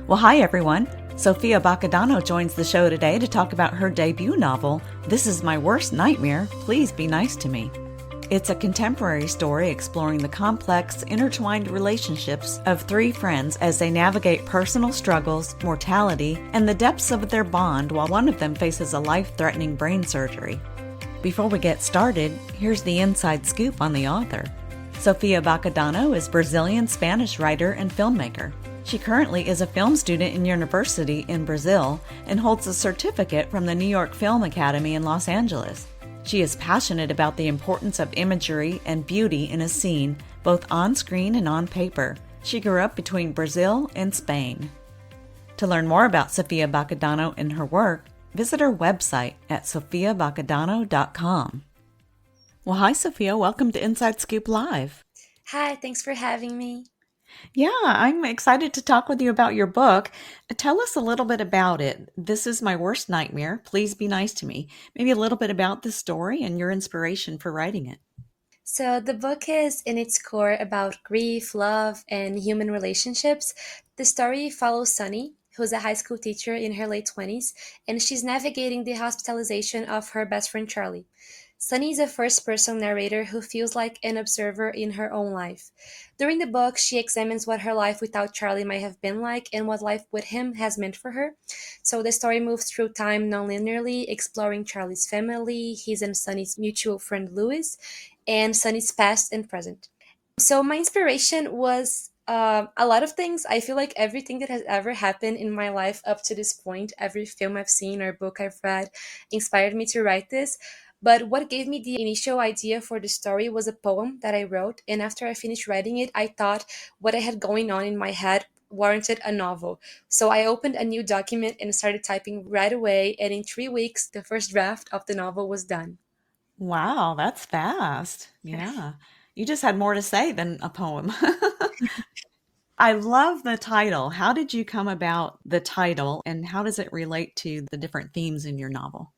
Well, hi everyone. Sofia Bacquedano joins the show today to talk about her debut novel, This Is My Worst Nightmare, Please Be Nice to Me. It's a contemporary story exploring the complex, intertwined relationships of three friends as they navigate personal struggles, mortality, and the depths of their bond while one of them faces a life-threatening brain surgery. Before we get started, here's the inside scoop on the author. Sofia Bacquedano is Brazilian-Spanish writer and filmmaker. She currently is a film student in university in Brazil and holds a certificate from the New York Film Academy in Los Angeles. She is passionate about the importance of imagery and beauty in a scene, both on screen and on paper. She grew up between Brazil and Spain. To learn more about Sofia Bacquedano and her work, visit her website at sofiabacquedano.com. Well, hi, Sofia. Welcome to Inside Scoop Live. Hi, thanks for having me. Yeah, I'm excited to talk with you about your book. Tell us a little bit about it. This is my worst nightmare. Please be nice to me. Maybe a little bit about the story and your inspiration for writing it. So, the book is in its core about grief, love, and human relationships. The story follows Sunny, who's a high school teacher in her late 20s, and she's navigating the hospitalization of her best friend Charlie. Sunny is a first person narrator who feels like an observer in her own life. During the book, she examines what her life without Charlie might have been like and what life with him has meant for her. So the story moves through time non-linearly, exploring Charlie's family, his and Sunny's mutual friend Louis, and Sunny's past and present. So my inspiration was a lot of things. I feel like everything that has ever happened in my life up to this point, every film I've seen or book I've read, inspired me to write this. But what gave me the initial idea for the story was a poem that I wrote. And after I finished writing it, I thought what I had going on in my head warranted a novel. So I opened a new document and started typing right away. And in 3 weeks, the first draft of the novel was done. Wow, that's fast. Yeah. You just had more to say than a poem. I love the title. How did you come about the title and how does it relate to the different themes in your novel?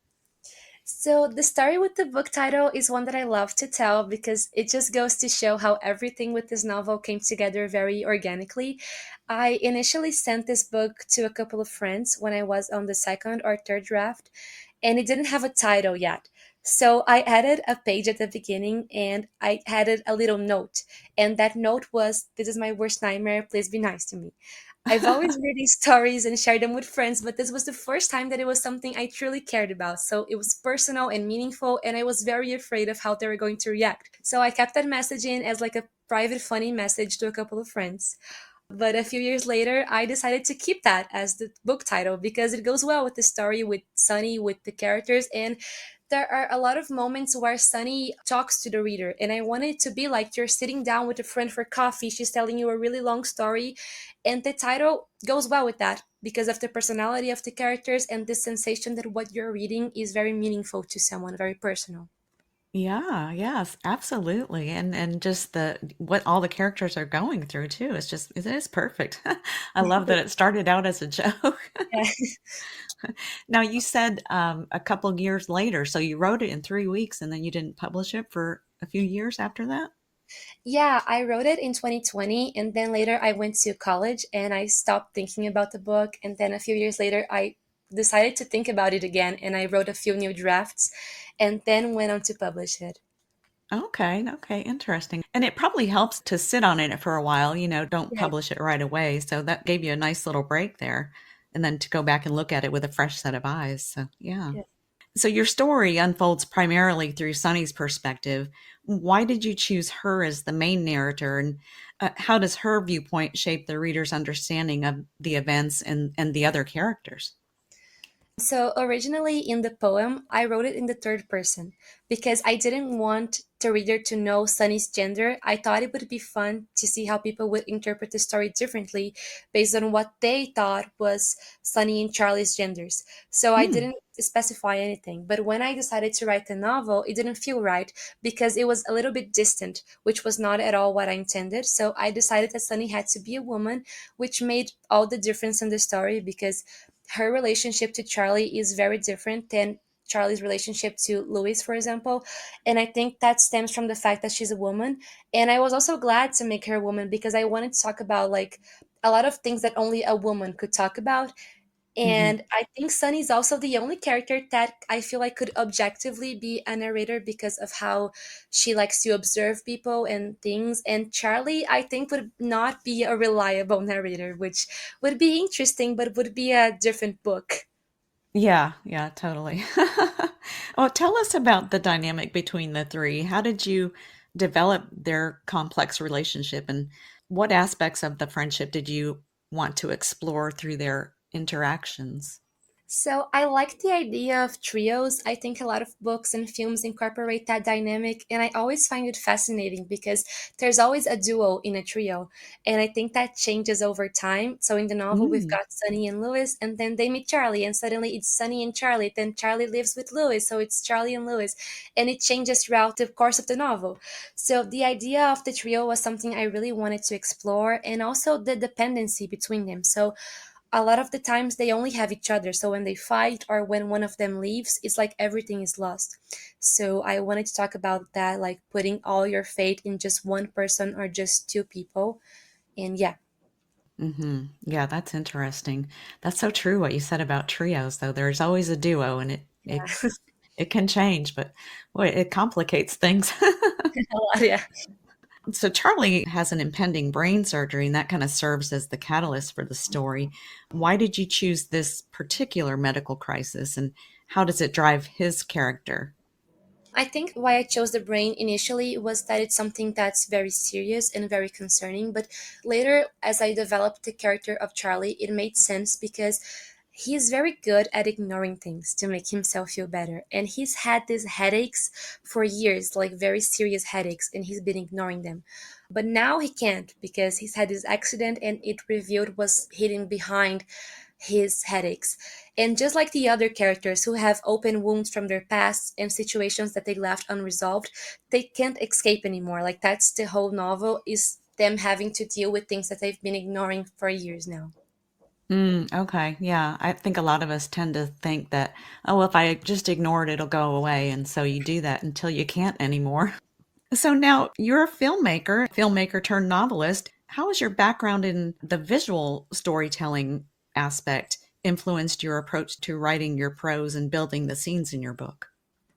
So, the story with the book title is one that I love to tell because it just goes to show how everything with this novel came together very organically. I initially sent this book to a couple of friends when I was on the second or third draft, and it didn't have a title yet. So, I added a page at the beginning and I added a little note. And that note was, "This is my worst nightmare. Please be nice to me." I've always read these stories and shared them with friends, but this was the first time that it was something I truly cared about. So it was personal and meaningful, and I was very afraid of how they were going to react. So I kept that message in as like a private, funny message to a couple of friends. But a few years later, I decided to keep that as the book title because it goes well with the story, with Sunny, with the characters, and there are a lot of moments where Sunny talks to the reader, and I want it to be like you're sitting down with a friend for coffee. She's telling you a really long story, and the title goes well with that because of the personality of the characters and the sensation that what you're reading is very meaningful to someone, very personal. Yeah, yes, absolutely. And just the what all the characters are going through too. It is perfect. I love that it started out as a joke. Yeah. Now you said a couple years later, so you wrote it in 3 weeks and then you didn't publish it for a few years after that? Yeah, I wrote it in 2020, and then later I went to college and I stopped thinking about the book. And then a few years later, I decided to think about it again and I wrote a few new drafts and then went on to publish it. Okay, okay, interesting. And it probably helps to sit on it for a while, don't Yeah, publish it right away. So that gave you a nice little break there. And then to go back and look at it with a fresh set of eyes. So, yeah. yeah. So your story unfolds primarily through Sunny's perspective. Why did you choose her as the main narrator, and how does her viewpoint shape the reader's understanding of the events and the other characters? So originally in the poem, I wrote it in the third person because I didn't want the reader to know Sunny's gender. I thought it would be fun to see how people would interpret the story differently based on what they thought was Sunny and Charlie's genders. So I Hmm. didn't specify anything. But when I decided to write the novel, it didn't feel right because it was a little bit distant, which was not at all what I intended. So I decided that Sunny had to be a woman, which made all the difference in the story because her relationship to Charlie is very different than Charlie's relationship to Louis, for example. And I think that stems from the fact that she's a woman. And I was also glad to make her a woman because I wanted to talk about like a lot of things that only a woman could talk about. Hmm. And I think Sunny is also the only character that I feel like could objectively be a narrator because of how she likes to observe people and things. And Charlie, I think, would not be a reliable narrator, which would be interesting, but would be a different book. Yeah, yeah, totally. Well, tell us about the dynamic between the three. How did you develop their complex relationship, and what aspects of the friendship did you want to explore through their interactions? So I like the idea of trios. I think a lot of books and films incorporate that dynamic, and I always find it fascinating because there's always a duo in a trio, and I think that changes over time. So in the novel, we've Mm. got Sunny and Lewis, and then they meet Charlie, and suddenly it's Sunny and Charlie. Then Charlie lives with Lewis, so it's Charlie and Lewis, and it changes throughout the course of the novel. So the idea of the trio was something I really wanted to explore, and also the dependency between them. So a lot of the times they only have each other. So when they fight or when one of them leaves, it's like everything is lost. So I wanted to talk about that, like putting all your fate in just one person or just two people. And yeah, Hmm. Yeah, that's interesting. That's so true what you said about trios, though. There's always a duo, and yeah, it can change, but boy, it complicates things. a lot, yeah. So Charlie has an impending brain surgery, and that kind of serves as the catalyst for the story. Why did you choose this particular medical crisis, and how does it drive his character? I think why I chose the brain initially was that it's something that's very serious and very concerning. But later, as I developed the character of Charlie, it made sense because he is very good at ignoring things to make himself feel better. And he's had these headaches for years, like very serious headaches, and he's been ignoring them. But now he can't because he's had this accident and it revealed what's hidden behind his headaches. And just like the other characters who have open wounds from their past and situations that they left unresolved, they can't escape anymore. Like that's the whole novel is them having to deal with things that they've been ignoring for years now. Mm, okay, yeah. I think a lot of us tend to think that, oh, well, if I just ignore it, it'll go away. And so you do that until you can't anymore. So now you're a filmmaker turned novelist. How has your background in the visual storytelling aspect influenced your approach to writing your prose and building the scenes in your book?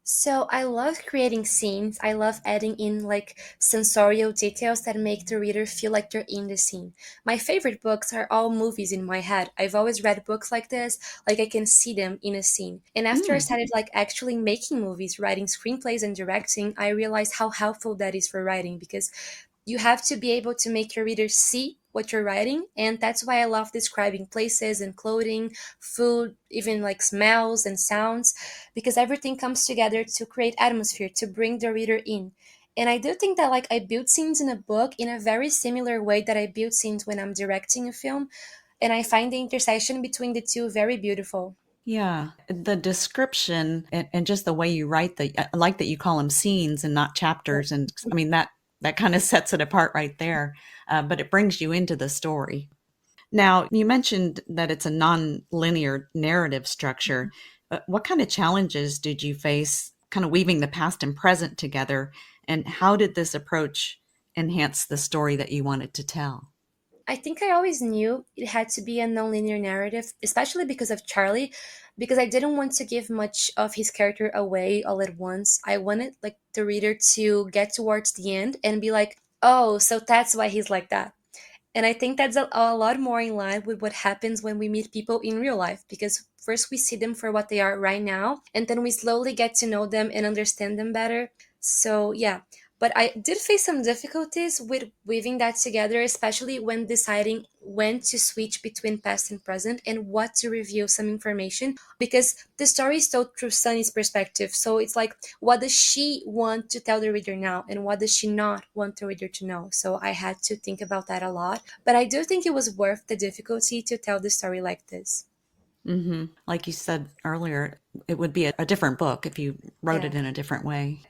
So I love creating scenes. I love adding in like sensorial details that make the reader feel like they're in the scene. My favorite books are all movies in my head. I've always read books like this, like I can see them in a scene. And after I Mm, started like actually making movies, writing screenplays and directing, I realized how helpful that is for writing because you have to be able to make your readers see what you're writing, and that's why I love describing places and clothing, food, even like smells and sounds, because everything comes together to create atmosphere to bring the reader in. And I do think that like I build scenes in a book in a very similar way that I build scenes when I'm directing a film, and I find the intersection between the two very beautiful. yeah. The description and just the way you write I like that you call them scenes and not chapters. And I mean, that kind of sets it apart right there. But it brings you into the story. Now, you mentioned that it's a non-linear narrative structure. What kind of challenges did you face kind of weaving the past and present together? And how did this approach enhance the story that you wanted to tell? I think I always knew it had to be a nonlinear narrative, especially because of Charlie, because I didn't want to give much of his character away all at once. I wanted like the reader to get towards the end and be like, "Oh, so that's why he's like that." And I think that's a lot more in line with what happens when we meet people in real life, because first we see them for what they are right now, and then we slowly get to know them and understand them better. So, yeah. But I did face some difficulties with weaving that together, especially when deciding when to switch between past and present and what to reveal some information, because the story is told through Sunny's perspective. So it's like, what does she want to tell the reader now and what does she not want the reader to know? So I had to think about that a lot, but I do think it was worth the difficulty to tell the story like this. Like you said earlier, it would be a different book if you wrote Yeah. it in a different way.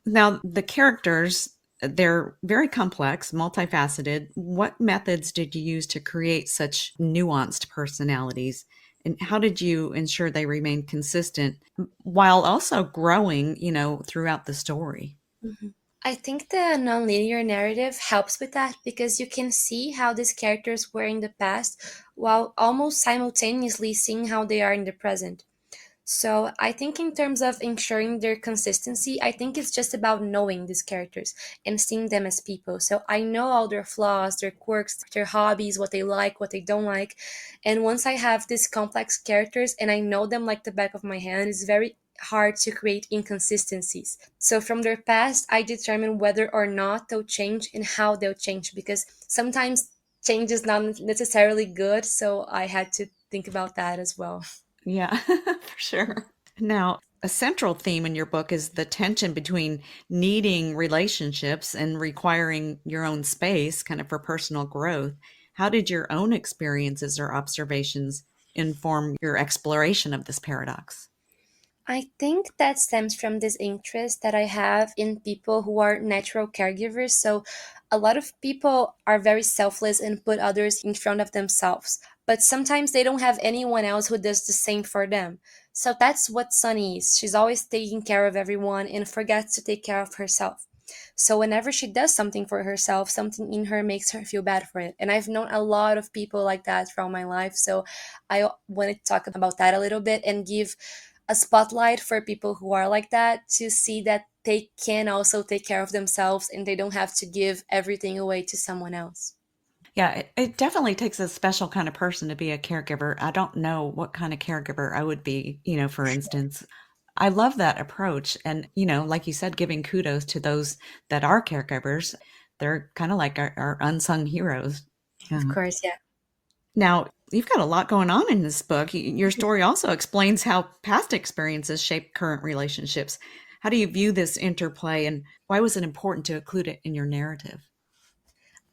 Now, the characters, they're very complex, multifaceted. What methods did you use to create such nuanced personalities? And how did you ensure they remained consistent while also growing, throughout the story? I think the nonlinear narrative helps with that because you can see how these characters were in the past while almost simultaneously seeing how they are in the present. So I think in terms of ensuring their consistency, I think it's just about knowing these characters and seeing them as people. So I know all their flaws, their quirks, their hobbies, what they like, what they don't like. And once I have these complex characters and I know them like the back of my hand, it's very hard to create inconsistencies. So from their past, I determine whether or not they'll change and how they'll change because sometimes change is not necessarily good. So I had to think about that as well. Yeah, for sure. Now, a central theme in your book is the tension between needing relationships and requiring your own space, kind of for personal growth. How did your own experiences or observations inform your exploration of this paradox? I think that stems from this interest that I have in people who are natural caregivers. So, a lot of people are very selfless and put others in front of themselves, but sometimes they don't have anyone else who does the same for them. So, that's what Sunny is. She's always taking care of everyone and forgets to take care of herself. So, whenever she does something for herself, something in her makes her feel bad for it. And I've known a lot of people like that throughout my life. So, I wanted to talk about that a little bit and give a spotlight for people who are like that to see that they can also take care of themselves and they don't have to give everything away to someone else. Yeah, it definitely takes a special kind of person to be a caregiver. I don't know what kind of caregiver I would be, for instance. I love that approach. And, like you said, giving kudos to those that are caregivers. They're kind of like our unsung heroes. Of Yeah. course, yeah. Now, you've got a lot going on in this book. Your story also explains how past experiences shape current relationships. How do you view this interplay and why was it important to include it in your narrative?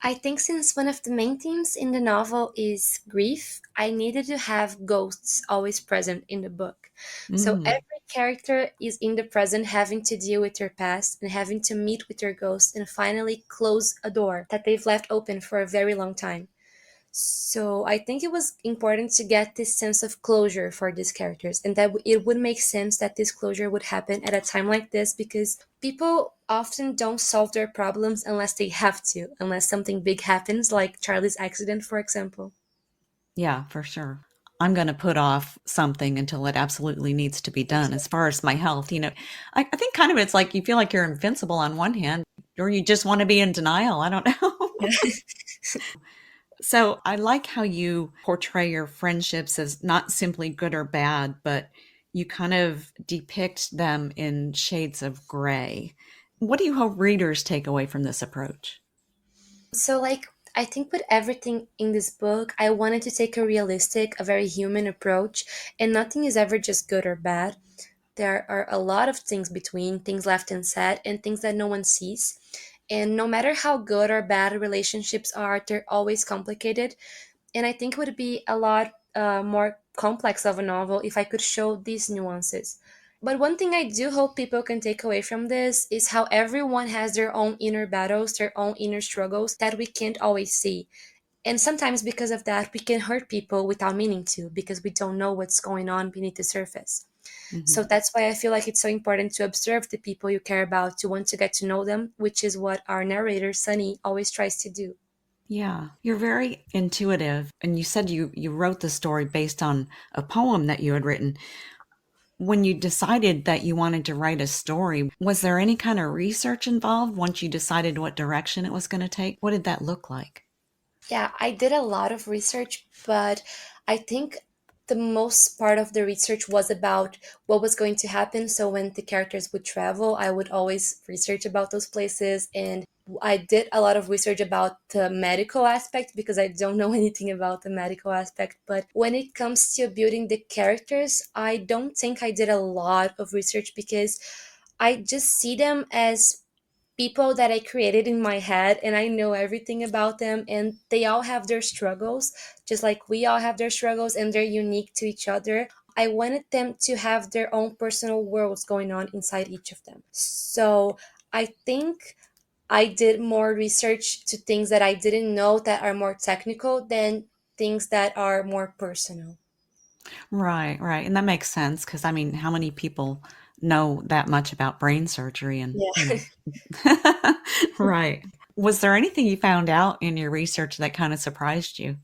I think since one of the main themes in the novel is grief, I needed to have ghosts always present in the book. So Mm, every character is in the present having to deal with their past and having to meet with their ghosts and finally close a door that they've left open for a very long time. So I think it was important to get this sense of closure for these characters, and that it would make sense that this closure would happen at a time like this because people often don't solve their problems unless they have to, unless something big happens, like Charlie's accident, for example. yeah, for sure. I'm going to put off something until it absolutely needs to be done. As far as my health, I think kind of it's like you feel like you're invincible on one hand, or you just want to be in denial. I don't know. Yeah. So I like how you portray your friendships as not simply good or bad, but you kind of depict them in shades of gray. What do you hope readers take away from this approach? So, like, I think with everything in this book, I wanted to take a realistic, a very human approach, and nothing is ever just good or bad. There are a lot of things between, things left unsaid, and things that no one sees. And no matter how good or bad relationships are, they're always complicated. And I think it would be a lot more complex of a novel if I could show these nuances. But one thing I do hope people can take away from this is how everyone has their own inner battles, their own inner struggles that we can't always see. And sometimes because of that, we can hurt people without meaning to because we don't know what's going on beneath the surface. So Mhm. that's why I feel like it's so important to observe the people you care about, to want to get to know them, which is what our narrator, Sunny, always tries to do. Yeah, you're very intuitive. And you said you wrote the story based on a poem that you had written. When you decided that you wanted to write a story, was there any kind of research involved once you decided what direction it was going to take? What did that look like? Yeah, I did a lot of research, but I think the most part of the research was about what was going to happen. So when the characters would travel, I would always research about those places. And I did a lot of research about the medical aspect because I don't know anything about the medical aspect. But when it comes to building the characters, I don't think I did a lot of research because I just see them as people that I created in my head and I know everything about them and they all have their struggles, just like we all have their struggles and they're unique to each other. I wanted them to have their own personal worlds going on inside each of them. So I think I did more research to things that I didn't know that are more technical than things that are more personal. Right, right. And that makes sense because I mean, how many people know that much about brain surgery and, Yeah. right. Was there anything you found out in your research that kind of surprised you?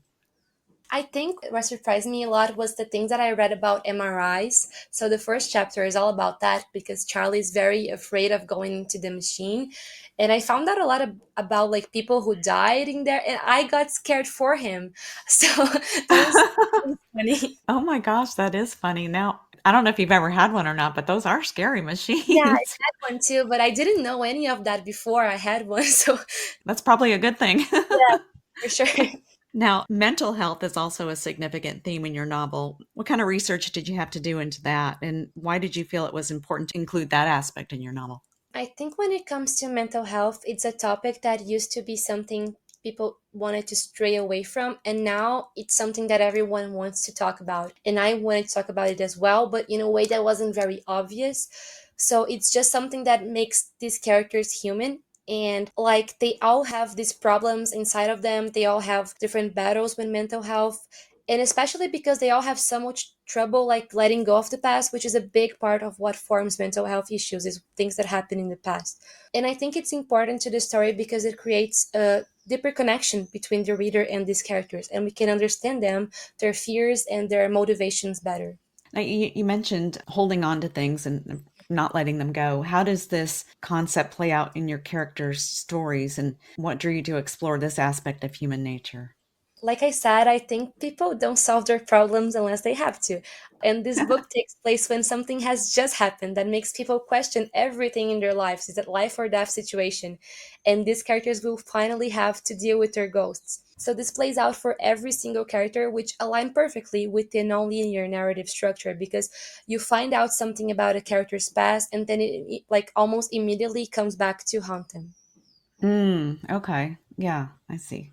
I think what surprised me a lot was the things that I read about MRIs. So the first chapter is all about that because Charlie's very afraid of going into the machine. And I found out a lot about like people who died in there and I got scared for him. So that was funny. Oh my gosh, that is funny. Now, I don't know if you've ever had one or not, but those are scary Yeah, I machines. had one too, but I didn't know any of that before I had one. So That's probably a good thing. yeah, for sure. Now, mental health is also a significant theme in your novel. What kind of research did you have to do into that? And why did you feel it was important to include that aspect in your novel? I think when it comes to mental health, it's a topic that used to be something people wanted to stray away from, and now it's something that everyone wants to talk about. And I wanted to talk about it as well, but in a way that wasn't very obvious. So it's just something that makes these characters human. And like they all have these problems inside of them, they all have different battles with mental health, and especially because they all have so much trouble like letting go of the past, which is a big part of what forms mental health issues, is things that happen in the past. And I think it's important to the story because it creates a deeper connection between the reader and these characters, and we can understand them, their fears and their motivations better. Now, you mentioned holding on to things and not letting them go. How does this concept play out in your characters' stories, and what drew you to explore this aspect of human nature? Like I said, I think people don't solve their problems unless they have to. And this book takes place when something has just happened that makes people question everything in their lives. Is it life or death situation? And these characters will finally have to deal with their ghosts. So this plays out for every single character, which align perfectly with the non-linear narrative structure because you find out something about a character's past and then it like almost immediately comes back to haunt them. Okay. Yeah, I see.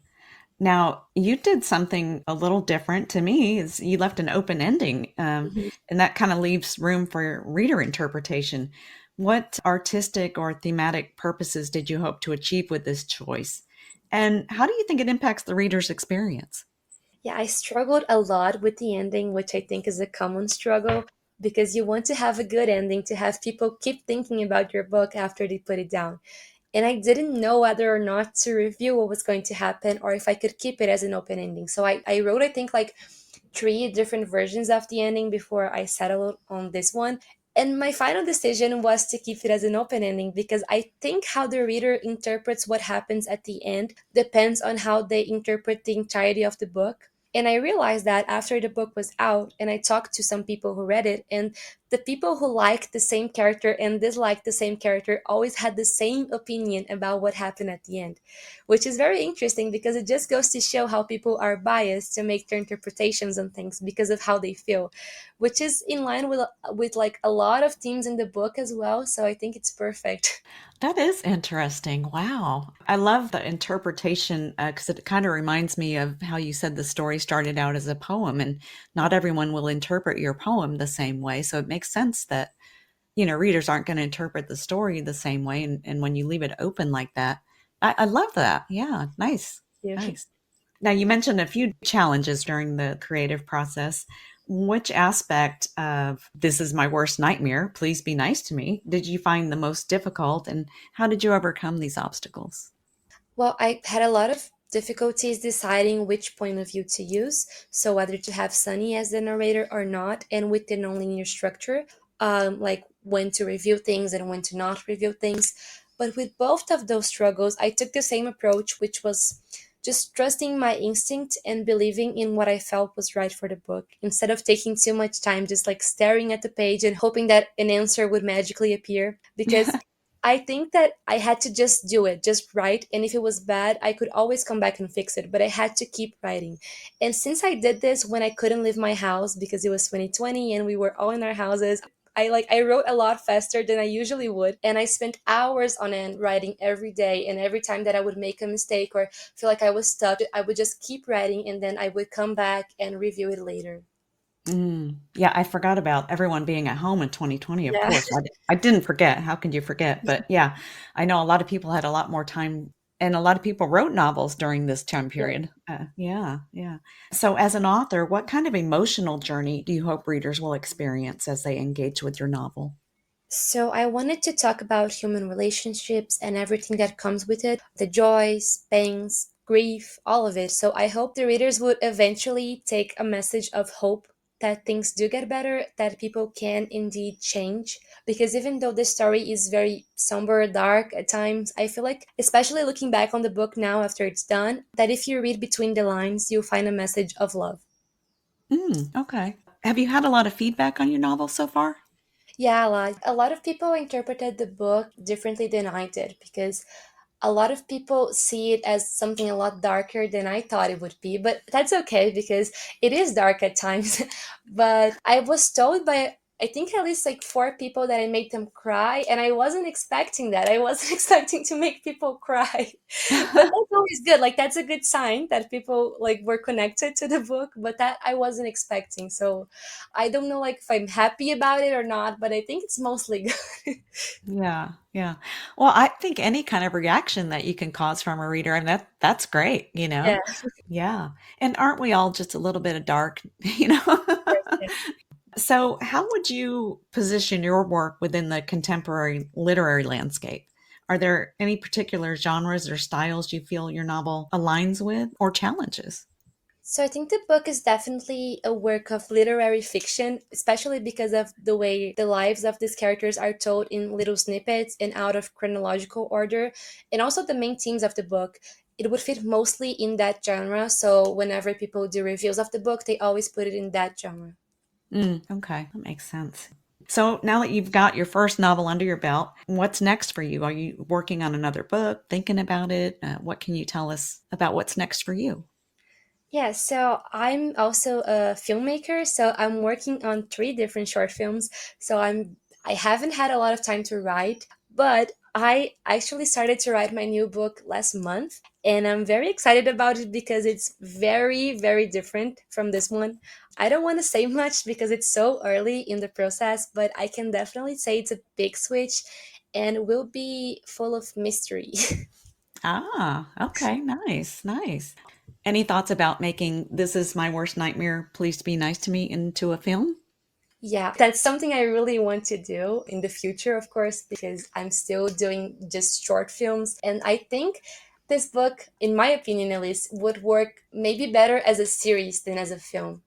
Now, you did something a little different to me is you left an open ending, and that kind of leaves room for reader interpretation. What artistic or thematic purposes did you hope to achieve with this choice? And how do you think it impacts the reader's experience? Yeah, I struggled a lot with the ending, which I think is a common struggle because you want to have a good ending to have people keep thinking about your book after they put it down. And I didn't know whether or not to review what was going to happen or if I could keep it as an open ending. So I wrote, I think, like three different versions of the ending before I settled on this one. And my final decision was to keep it as an open ending because I think how the reader interprets what happens at the end depends on how they interpret the entirety of the book. And I realized that after the book was out, and I talked to some people who read it, and the people who liked the same character and disliked the same character always had the same opinion about what happened at the end, which is very interesting because it just goes to show how people are biased to make their interpretations on things because of how they feel, which is in line with like a lot of themes in the book as well. So I think it's perfect. That is interesting. Wow. I love the interpretation because it kind of reminds me of how you said the story started out as a poem, and not everyone will interpret your poem the same way. So it makes sense that readers aren't going to interpret the story the same way. And when you leave it open like that, I love that. Yeah, nice. Yeah. Nice. Now, you mentioned a few challenges during the creative process. Which aspect of this is my worst nightmare, please be nice to me, did you find the most difficult, and how did you overcome these obstacles? Well, I had a lot of difficulties deciding which point of view to use, so whether to have Sunny as the narrator or not, and with the nonlinear structure, like when to review things and when to not review things. But with both of those struggles, I took the same approach, which was just trusting my instinct and believing in what I felt was right for the book, instead of taking too much time just like staring at the page and hoping that an answer would magically appear. Because I think that I had to just do it, just write. And if it was bad, I could always come back and fix it. But I had to keep writing. And since I did this when I couldn't leave my house because it was 2020 and we were all in our houses, I wrote a lot faster than I usually would. And I spent hours on end writing every day. And every time that I would make a mistake or feel like I was stuck, I would just keep writing and then I would come back and review it later. Yeah, I forgot about everyone being at home in 2020, of Yeah. course. I didn't forget. How could you forget? But yeah, I know a lot of people had a lot more time, and a lot of people wrote novels during this time period. Yeah, yeah. So, as an author, what kind of emotional journey do you hope readers will experience as they engage with your novel? So, I wanted to talk about human relationships and everything that comes with it, the joys, pains, grief, all of it. So, I hope the readers would eventually take a message of hope that things do get better, that people can indeed change. Because even though the story is very somber, dark at times, I feel like, especially looking back on the book now after it's done, that if you read between the lines, you'll find a message of love. Okay. Have you had a lot of feedback on your novel so far? Yeah, like a lot of people interpreted the book differently than I did because a lot of people see it as something a lot darker than I thought it would be, but that's okay because it is dark at times. But I was told by I think at least like four people that I made them cry, and I wasn't expecting that. I wasn't expecting to make people cry. But that's always good. Like that's a good sign that people like were connected to the book, but that I wasn't expecting. So I don't know like if I'm happy about it or not, but I think it's mostly good. Yeah, yeah. Well, I think any kind of reaction that you can cause from a reader, and that's great, you Yeah. know? Yeah. And aren't we all just a little bit of dark, you know? So, how would you position your work within the contemporary literary landscape? Are there any particular genres or styles you feel your novel aligns with or challenges? So I think the book is definitely a work of literary fiction, especially because of the way the lives of these characters are told in little snippets and out of chronological order, and also the main themes of the book. It would fit mostly in that genre, so whenever people do reviews of the book, they always put it in that genre. Okay, that makes sense. So, now that you've got your first novel under your belt, what's next for you? Are you working on another book, thinking about it? What can you tell us about what's next for you? Yeah, so I'm also a filmmaker, so I'm working on three different short films. So I haven't had a lot of time to write, but I actually started to write my new book last month, and I'm very excited about it because it's very, very different from this one. I don't want to say much because it's so early in the process, but I can definitely say it's a big switch and will be full of mystery. Ah, okay, nice, nice. Any thoughts about making This Is My Worst Nightmare, Please Be Nice to Me into a film? Yeah, that's something I really want to do in the future, of course, because I'm still doing just short films. And I think this book, in my opinion at least, would work maybe better as a series than as a film.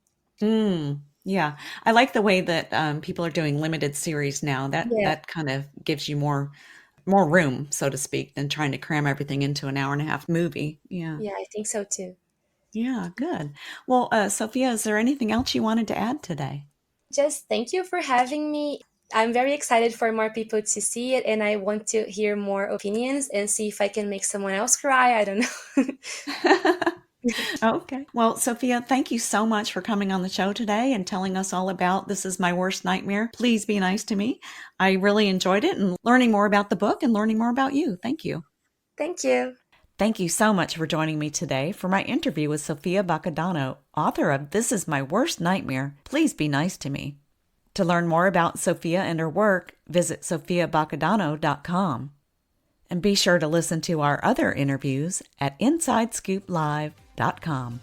Yeah, I like the way that people are doing limited series now. Yeah, That kind of gives you more room, so to speak, than trying to cram everything into an hour and a half movie. Yeah, yeah, I think so too. yeah, good. Well, Sophia, is there anything else you wanted to add today? Just thank you for having me. I'm very excited for more people to see it, and I want to hear more opinions and see if I can make someone else cry. I don't know. Okay. Well, Sophia, thank you so much for coming on the show today and telling us all about This Is My Worst Nightmare. Please be nice to me. I really enjoyed it and learning more about the book and learning more about you. Thank you. Thank you. Thank you so much for joining me today for my interview with Sofia Bacquedano, author of This Is My Worst Nightmare. Please be nice to me. To learn more about Sofia and her work, visit sofiabacquedano.com. And be sure to listen to our other interviews at InsideScoopLive.com.